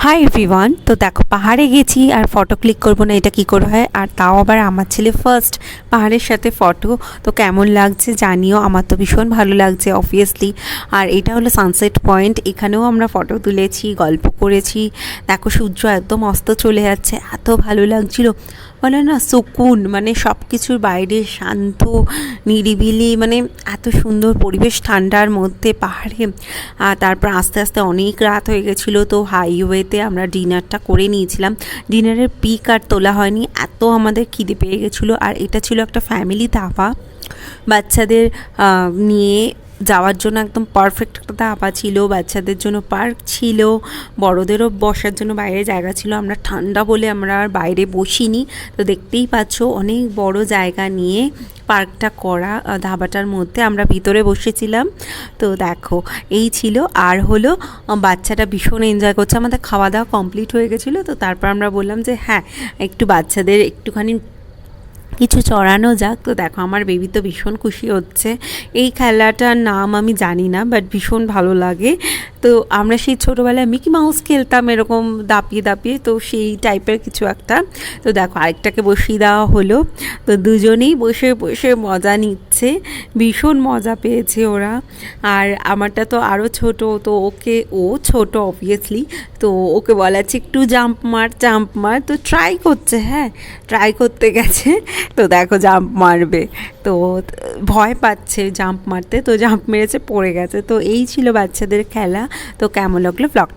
Hi everyone. তো দেখো পাহাড়ে গেছি আর ফটো ক্লিক করবো না, এটা কি করে হয়? আর তাও আবার আমার ছেলে ফার্স্ট পাহাড়ের সাথে ফটো। তো কেমন লাগছে জানিও, আমার তো ভীষণ ভালো লাগছে অবভিয়াসলি। আর এটা হলো সানসেট পয়েন্ট, এখানেও আমরা ফটো তুলেছি, গল্প করেছি। দেখো সূর্য একদম অস্ত চলে যাচ্ছে, এত ভালো লাগছিল। বলে না সুকুন, মানে সব কিছুর বাইরে শান্ত নিরিবিলি, মানে এত সুন্দর পরিবেশ ঠান্ডার মধ্যে পাহাড়ে। আর তারপর আস্তে আস্তে অনেক রাত হয়ে গেছিলো, তো হাইওয়েতে আমরা ডিনারটা করে নিয়েছিলাম। ডিনারের পিক আর তোলা হয়নি, এত আমাদের খিদে পেয়ে গেছিলো। আর এটা ছিল একটা ফ্যামিলি ধাবা, বাচ্চাদের নিয়ে যাওয়ার জন্য একদম পারফেক্ট একটা ধাবা ছিল। বাচ্চাদের জন্য পার্ক ছিল, বড়োদেরও বসার জন্য বাইরে জায়গা ছিল। আমরা ঠান্ডা বলে আমরা আর বাইরে বসিনি, তো দেখতেই পাচ্ছ অনেক বড় জায়গা নিয়ে পার্কটা করা। ধাবাটার মধ্যে আমরা ভিতরে বসেছিলাম। তো দেখো এই ছিল। আর হলো বাচ্চাটা ভীষণ এনজয় করছে। আমাদের খাওয়া দাওয়া কমপ্লিট হয়ে গেছিলো, তো তারপর আমরা বললাম যে হ্যাঁ একটু বাচ্চাদের একটুখানি কিছু চড়ানো যাক। তো দেখো আমার বেবি তো ভীষণ খুশি হচ্ছে। এই খেলাটার নাম আমি জানি না, বাট ভীষণ ভালো লাগে। তো আমরা সেই ছোটোবেলায় মিকি মাউস খেলতাম এরকম দাপিয়ে দাপিয়ে, তো সেই টাইপের কিছু একটা। তো দেখো আরেকটাকে বসিয়ে দেওয়া হলো, তো দুজনেই বসে বসে মজা নিচ্ছে, ভীষণ মজা পেয়েছে ওরা। আর আমারটা তো আরও ছোট, তো ও ছোট অবভিয়াসলি, তো ওকে বলাচ্ছে একটু জাম্প মার, তো ট্রাই করছে, হ্যাঁ ট্রাই করতে গেছে। তো দেখো জাম্প মারবে, তো ভয় পাচ্ছে জাম্প মারতে, তো জাম্প মেরেছে, পড়ে গেছে। তো এই ছিল বাচ্চাদের খেলা। তো কেমন লাগলো ব্লগ?